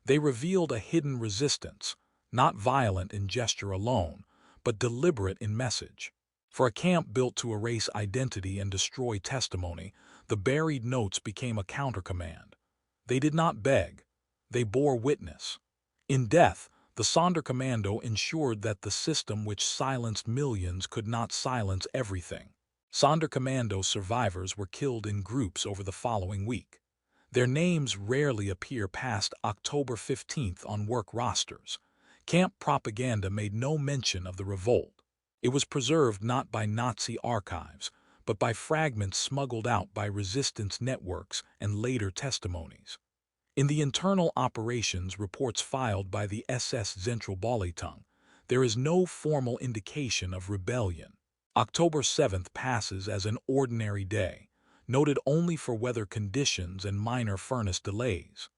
They revealed a hidden resistance, not violent in gesture alone, but deliberate in message. For a camp built to erase identity and destroy testimony, the buried notes became a countercommand. They did not beg, they bore witness. In death, the Sonderkommando ensured that the system which silenced millions could not silence everything. Sonderkommando survivors were killed in groups over the following week. Their names rarely appear past October 15th on work rosters. Camp propaganda made no mention of the revolt. It was preserved not by Nazi archives, but by fragments smuggled out by resistance networks and later testimonies. In the internal operations reports filed by the SS Zentralballletung, there is no formal indication of rebellion. October 7th passes as an ordinary day, noted only for weather conditions and minor furnace delays.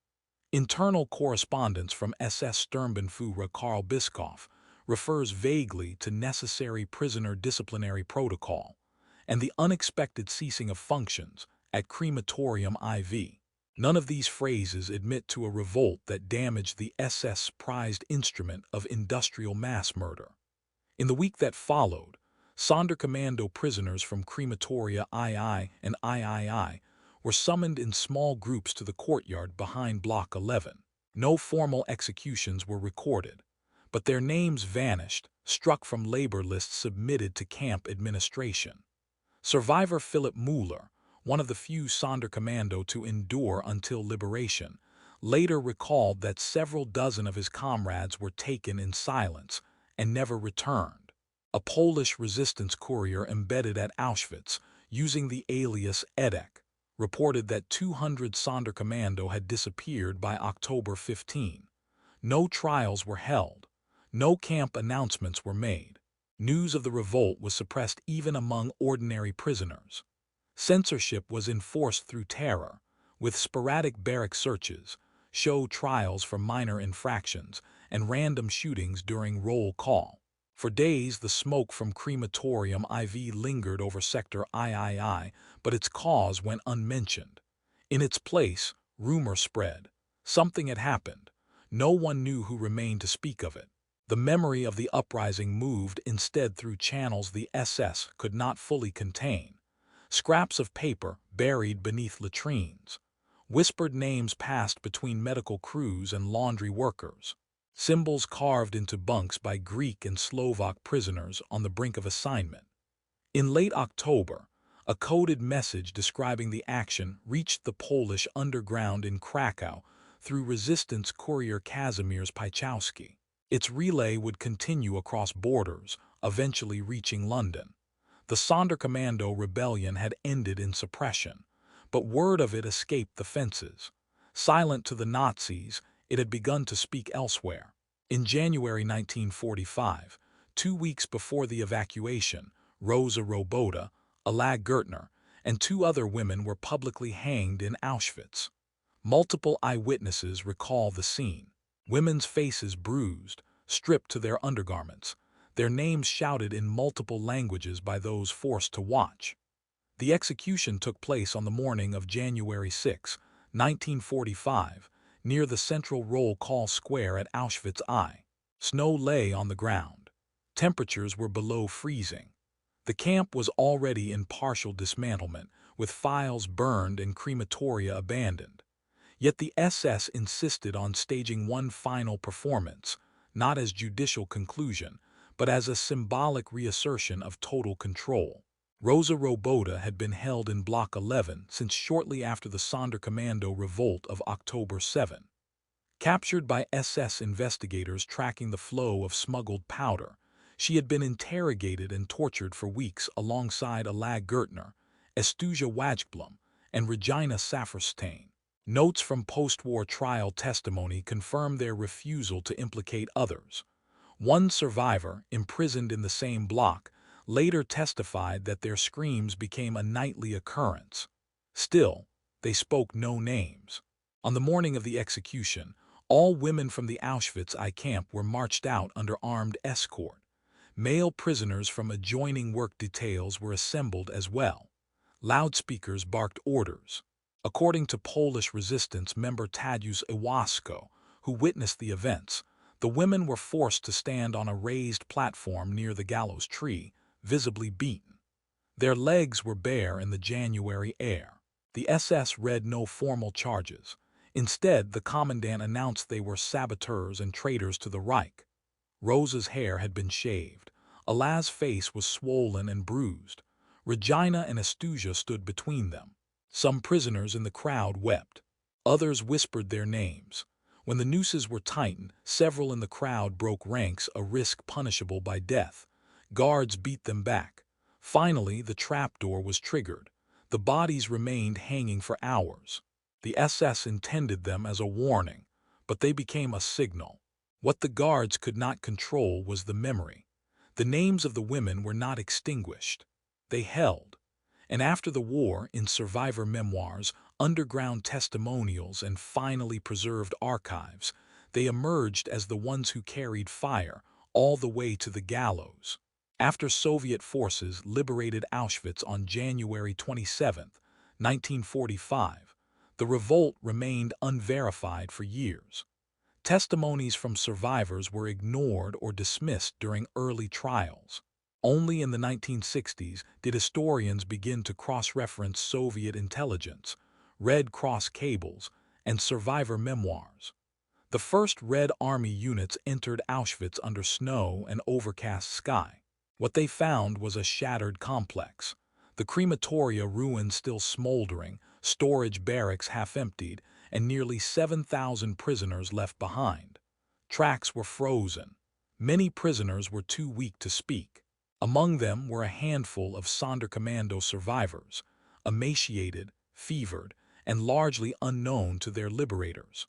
Internal correspondence from SS Sturmbannführer Karl Bischoff refers vaguely to necessary prisoner disciplinary protocol and the unexpected ceasing of functions at crematorium IV. None of these phrases admit to a revolt that damaged the SS' prized instrument of industrial mass murder. In the week that followed, Sonderkommando prisoners from crematoria II and III were summoned in small groups to the courtyard behind Block 11. No formal executions were recorded, but their names vanished, struck from labor lists submitted to camp administration. Survivor Philip Müller, one of the few Sonderkommando to endure until liberation, later recalled that several dozen of his comrades were taken in silence and never returned. A Polish resistance courier embedded at Auschwitz, using the alias Edek, reported that 200 Sonderkommando had disappeared by October 15. No trials were held. No camp announcements were made. News of the revolt was suppressed even among ordinary prisoners. Censorship was enforced through terror, with sporadic barrack searches, show trials for minor infractions, and random shootings during roll call. For days, the smoke from crematorium IV lingered over sector III, but its cause went unmentioned. In its place, rumor spread. Something had happened. No one knew who remained to speak of it. The memory of the uprising moved instead through channels the SS could not fully contain. Scraps of paper buried beneath latrines. Whispered names passed between medical crews and laundry workers. Symbols carved into bunks by Greek and Slovak prisoners on the brink of assignment. In late October, a coded message describing the action reached the Polish underground in Krakow through resistance courier Kazimierz Piechowski. Its relay would continue across borders, eventually reaching London. The Sonderkommando rebellion had ended in suppression, but word of it escaped the fences. Silent to the Nazis, it had begun to speak elsewhere. In January 1945, 2 weeks before the evacuation, Rosa Roboda, Ala Gertner, and 2 other women were publicly hanged in Auschwitz. Multiple eyewitnesses recall the scene. Women's faces bruised, stripped to their undergarments, their names shouted in multiple languages by those forced to watch. The execution took place on the morning of January 6, 1945, near the central roll call square at Auschwitz I. Snow lay on the ground. Temperatures were below freezing. The camp was already in partial dismantlement, with files burned and crematoria abandoned. Yet the SS insisted on staging one final performance, not as judicial conclusion, but as a symbolic reassertion of total control. Rosa Roboda had been held in Block 11 since shortly after the Sonderkommando revolt of October 7. Captured by SS investigators tracking the flow of smuggled powder, she had been interrogated and tortured for weeks alongside Alag Gertner, Estuja Wajblum, and Regina Saferstein. Notes from post-war trial testimony confirmed their refusal to implicate others. One survivor, imprisoned in the same block, later testified that their screams became a nightly occurrence. Still, they spoke no names. On the morning of the execution, all women from the Auschwitz I camp were marched out under armed escort. Male prisoners from adjoining work details were assembled as well. Loudspeakers barked orders. According to Polish resistance member Tadeusz Iwasko, who witnessed the events, the women were forced to stand on a raised platform near the gallows tree, visibly beaten. Their legs were bare in the January air. The SS read no formal charges. Instead, the commandant announced they were saboteurs and traitors to the Reich. Rosa's hair had been shaved. Alaz's face was swollen and bruised. Regina and Estuja stood between them. Some prisoners in the crowd wept. Others whispered their names. When the nooses were tightened, several in the crowd broke ranks, a risk punishable by death. Guards beat them back. Finally, the trapdoor was triggered. The bodies remained hanging for hours. The SS intended them as a warning, but they became a signal. What the guards could not control was the memory. The names of the women were not extinguished. They held. And after the war, in survivor memoirs, underground testimonials, and finally preserved archives, they emerged as the ones who carried fire all the way to the gallows. After Soviet forces liberated Auschwitz on January 27, 1945, the revolt remained unverified for years. Testimonies from survivors were ignored or dismissed during early trials. Only in the 1960s did historians begin to cross-reference Soviet intelligence, Red Cross cables, and survivor memoirs. The first Red Army units entered Auschwitz under snow and overcast sky. What they found was a shattered complex. The crematoria ruins still smoldering, storage barracks half-emptied, and nearly 7,000 prisoners left behind. Tracks were frozen. Many prisoners were too weak to speak. Among them were a handful of Sonderkommando survivors, emaciated, fevered, and largely unknown to their liberators.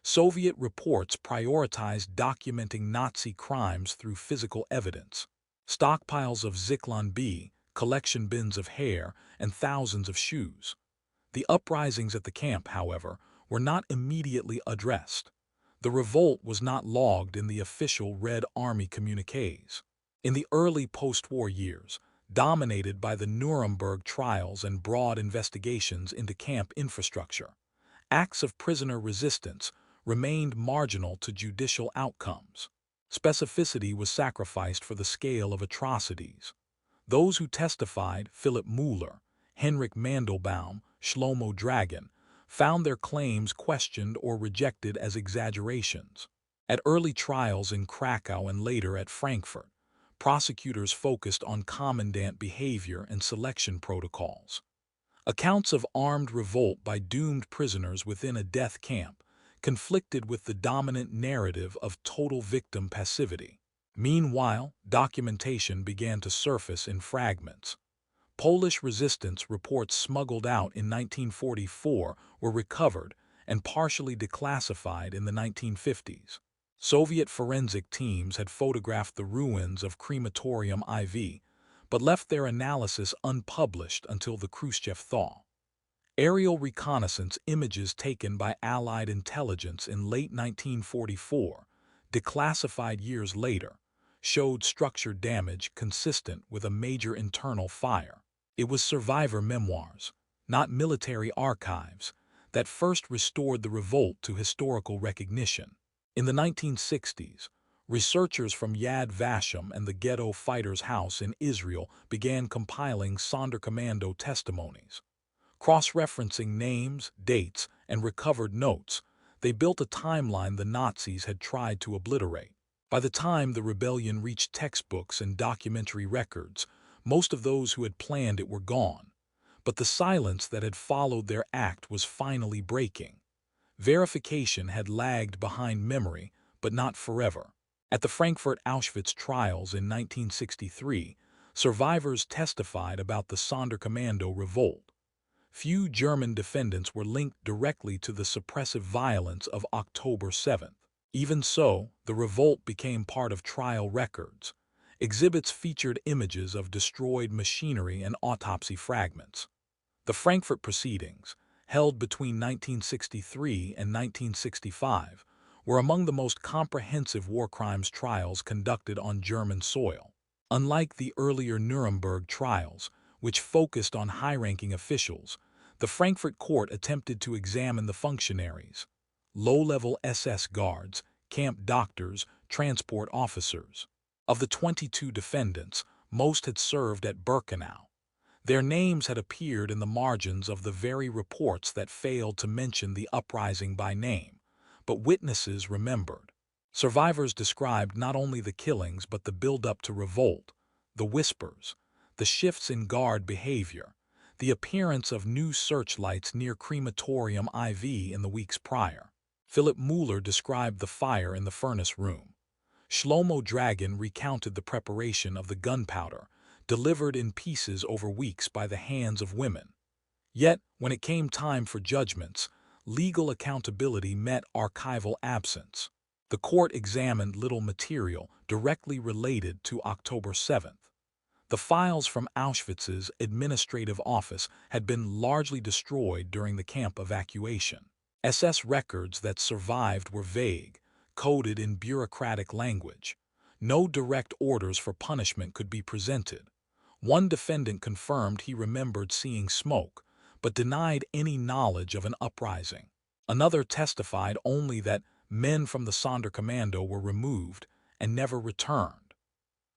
Soviet reports prioritized documenting Nazi crimes through physical evidence. Stockpiles of Zyklon B, collection bins of hair, and thousands of shoes. The uprisings at the camp, however, were not immediately addressed. The revolt was not logged in the official Red Army communiques. In the early post-war years, dominated by the Nuremberg trials and broad investigations into camp infrastructure, acts of prisoner resistance remained marginal to judicial outcomes. Specificity was sacrificed for the scale of atrocities. Those who testified, Philip Müller, Henrik Mandelbaum, Shlomo Dragan, found their claims questioned or rejected as exaggerations. At early trials in Krakow and later at Frankfurt, prosecutors focused on commandant behavior and selection protocols. Accounts of armed revolt by doomed prisoners within a death camp conflicted with the dominant narrative of total victim passivity. Meanwhile, documentation began to surface in fragments. Polish resistance reports smuggled out in 1944 were recovered and partially declassified in the 1950s. Soviet forensic teams had photographed the ruins of crematorium IV, but left their analysis unpublished until the Khrushchev thaw. Aerial reconnaissance images taken by Allied intelligence in late 1944, declassified years later, showed structure damage consistent with a major internal fire. It was survivor memoirs, not military archives, that first restored the revolt to historical recognition. In the 1960s, researchers from Yad Vashem and the Ghetto Fighters House in Israel began compiling Sonderkommando testimonies. Cross-referencing names, dates, and recovered notes, they built a timeline the Nazis had tried to obliterate. By the time the rebellion reached textbooks and documentary records, most of those who had planned it were gone. But the silence that had followed their act was finally breaking. Verification had lagged behind memory, but not forever. At the Frankfurt Auschwitz trials in 1963, survivors testified about the Sonderkommando revolt. Few German defendants were linked directly to the suppressive violence of October 7th. Even so, the revolt became part of trial records. Exhibits featured images of destroyed machinery and autopsy fragments. The Frankfurt proceedings, held between 1963 and 1965, were among the most comprehensive war crimes trials conducted on German soil. Unlike the earlier Nuremberg trials, which focused on high-ranking officials, the Frankfurt court attempted to examine the functionaries, low-level SS guards, camp doctors, transport officers. Of the 22 defendants, most had served at Birkenau. Their names had appeared in the margins of the very reports that failed to mention the uprising by name, but witnesses remembered. Survivors described not only the killings but the build-up to revolt, the whispers, the shifts in guard behavior, the appearance of new searchlights near crematorium IV in the weeks prior. Philip Mueller described the fire in the furnace room. Shlomo Dragon recounted the preparation of the gunpowder, delivered in pieces over weeks by the hands of women. Yet, when it came time for judgments, legal accountability met archival absence. The court examined little material directly related to October 7th. The files from Auschwitz's administrative office had been largely destroyed during the camp evacuation. SS records that survived were vague, coded in bureaucratic language. No direct orders for punishment could be presented. One defendant confirmed he remembered seeing smoke, but denied any knowledge of an uprising. Another testified only that men from the Sonderkommando were removed and never returned.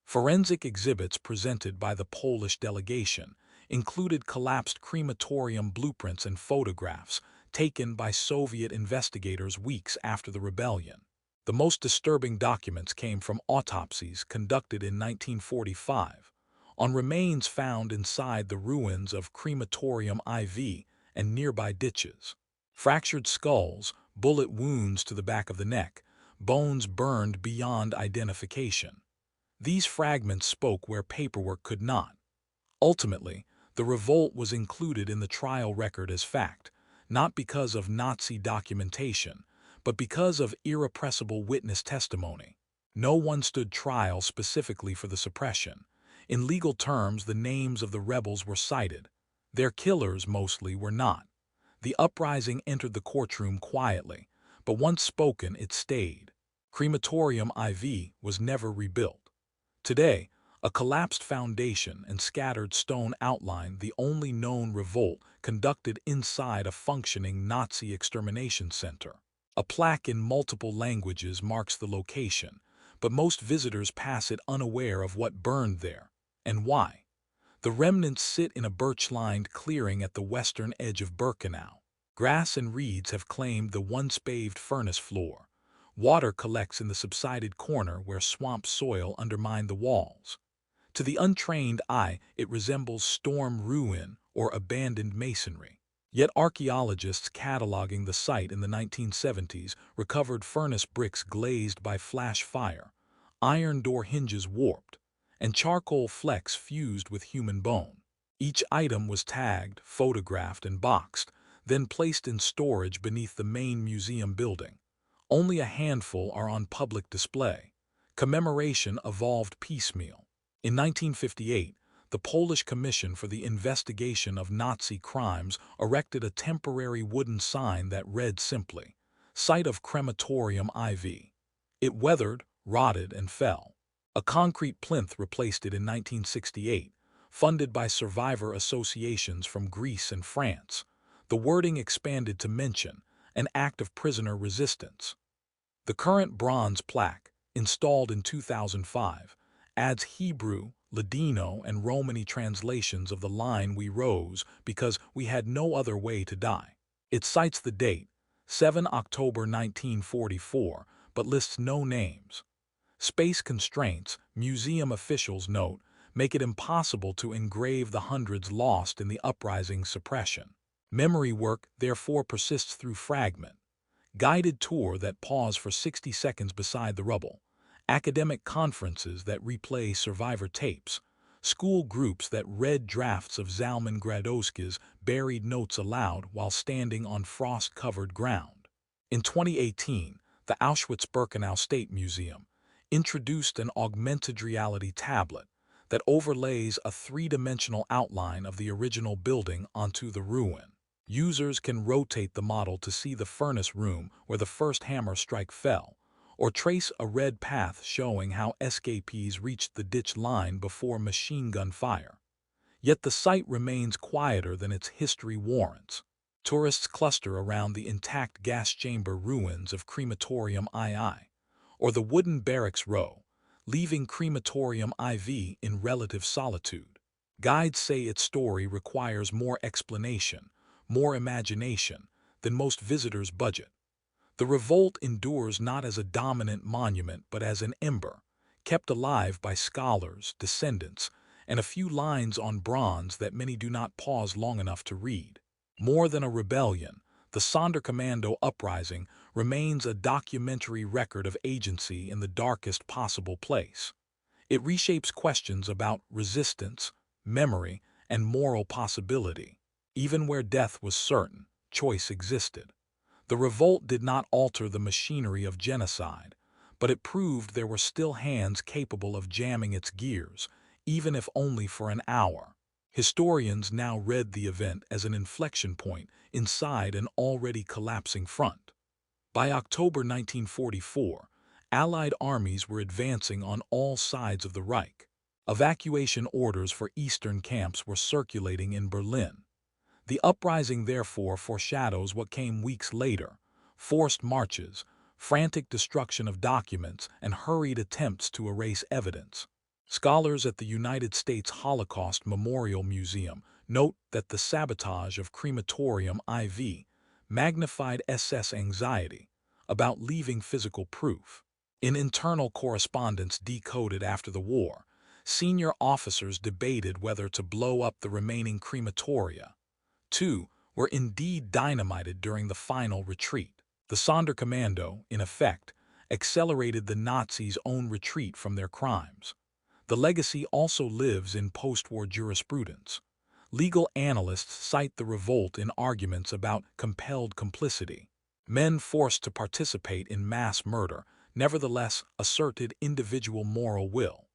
Forensic exhibits presented by the Polish delegation included collapsed crematorium blueprints and photographs taken by Soviet investigators weeks after the rebellion. The most disturbing documents came from autopsies conducted in 1945 on remains found inside the ruins of crematorium IV and nearby ditches. Fractured skulls, bullet wounds to the back of the neck, bones burned beyond identification. These fragments spoke where paperwork could not. Ultimately, the revolt was included in the trial record as fact, not because of Nazi documentation, but because of irrepressible witness testimony. No one stood trial specifically for the suppression. In legal terms, the names of the rebels were cited. Their killers mostly were not. The uprising entered the courtroom quietly, but once spoken, it stayed. Crematorium IV was never rebuilt. Today, a collapsed foundation and scattered stone outline the only known revolt conducted inside a functioning Nazi extermination center. A plaque in multiple languages marks the location, but most visitors pass it unaware of what burned there and why. The remnants sit in a birch-lined clearing at the western edge of Birkenau. Grass and reeds have claimed the once-paved furnace floor. Water collects in the subsided corner where swamp soil undermined the walls. To the untrained eye, it resembles storm ruin or abandoned masonry. Yet archaeologists cataloging the site in the 1970s recovered furnace bricks glazed by flash fire, iron door hinges warped, and charcoal flecks fused with human bone. Each item was tagged, photographed, and boxed, then placed in storage beneath the main museum building. Only a handful are on public display. Commemoration evolved piecemeal. In 1958, the Polish Commission for the Investigation of Nazi Crimes erected a temporary wooden sign that read simply, "Site of Crematorium IV." It weathered, rotted, and fell. A concrete plinth replaced it in 1968, funded by survivor associations from Greece and France. The wording expanded to mention an act of prisoner resistance. The current bronze plaque, installed in 2005, adds Hebrew, Ladino, and Romani translations of the line "We rose because we had no other way to die." It cites the date, 7 October 1944, but lists no names. Space constraints, museum officials note, make it impossible to engrave the hundreds lost in the uprising's suppression. Memory work therefore persists through fragment, guided tour that pause for 60 seconds beside the rubble, academic conferences that replay survivor tapes, school groups that read drafts of Zalman Gradowski's buried notes aloud while standing on frost-covered ground. In 2018, the Auschwitz-Birkenau State Museum introduced an augmented reality tablet that overlays a three-dimensional outline of the original building onto the ruin. Users can rotate the model to see the furnace room where the first hammer strike fell, or trace a red path showing how escapees reached the ditch line before machine gun fire. Yet the site remains quieter than its history warrants. Tourists cluster around the intact gas chamber ruins of Crematorium II, or the wooden barracks row, leaving Crematorium IV in relative solitude. Guides say its story requires more explanation, more imagination, than most visitors' budget. The revolt endures not as a dominant monument but as an ember, kept alive by scholars, descendants, and a few lines on bronze that many do not pause long enough to read. More than a rebellion, the Sonderkommando uprising remains a documentary record of agency in the darkest possible place. It reshapes questions about resistance, memory, and moral possibility. Even where death was certain, choice existed. The revolt did not alter the machinery of genocide, but it proved there were still hands capable of jamming its gears, even if only for an hour. Historians now read the event as an inflection point inside an already collapsing front. By October 1944, Allied armies were advancing on all sides of the Reich. Evacuation orders for eastern camps were circulating in Berlin. The uprising therefore foreshadows what came weeks later: forced marches, frantic destruction of documents, and hurried attempts to erase evidence. Scholars at the United States Holocaust Memorial Museum note that the sabotage of Crematorium IV magnified SS anxiety about leaving physical proof. In internal correspondence decoded after the war, senior officers debated whether to blow up the remaining crematoria. Two were indeed dynamited during the final retreat. The Sonderkommando, in effect, accelerated the Nazis' own retreat from their crimes. The legacy also lives in post-war jurisprudence. Legal analysts cite the revolt in arguments about compelled complicity. Men forced to participate in mass murder nevertheless asserted individual moral will.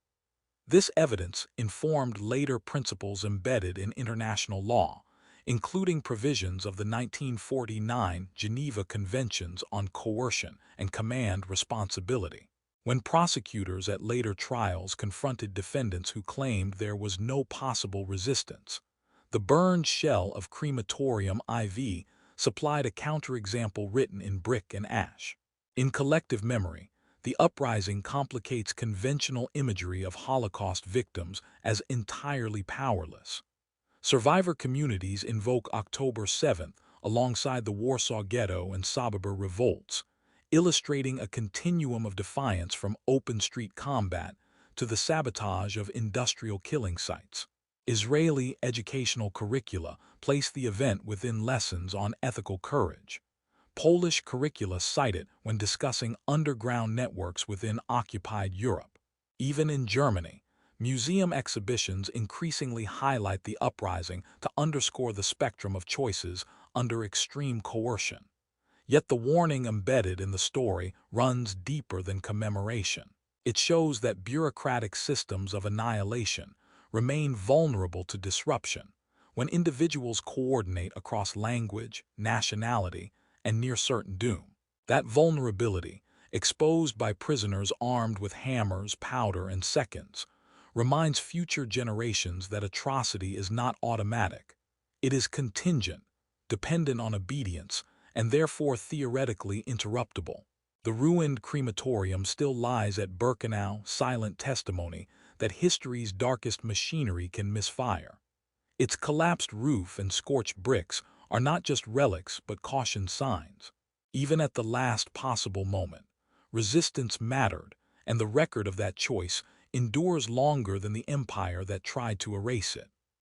This evidence informed later principles embedded in international law, including provisions of the 1949 Geneva Conventions on Coercion and Command Responsibility. When prosecutors at later trials confronted defendants who claimed there was no possible resistance, the burned shell of Crematorium IV supplied a counterexample written in brick and ash. In collective memory, the uprising complicates conventional imagery of Holocaust victims as entirely powerless. Survivor communities invoke October 7th alongside the Warsaw Ghetto and Sobibor revolts, illustrating a continuum of defiance from open street combat to the sabotage of industrial killing sites. Israeli educational curricula place the event within lessons on ethical courage. Polish curricula cite it when discussing underground networks within occupied Europe. Even in Germany, museum exhibitions increasingly highlight the uprising to underscore the spectrum of choices under extreme coercion. Yet the warning embedded in the story runs deeper than commemoration. It shows that bureaucratic systems of annihilation remain vulnerable to disruption when individuals coordinate across language, nationality, and near certain doom. That vulnerability, exposed by prisoners armed with hammers, powder, and seconds, reminds future generations that atrocity is not automatic. It is contingent, dependent on obedience, and therefore theoretically interruptible. The ruined crematorium still lies at Birkenau, silent testimony that history's darkest machinery can misfire. Its collapsed roof and scorched bricks are not just relics but caution signs. Even at the last possible moment, resistance mattered, and the record of that choice endures longer than the empire that tried to erase it.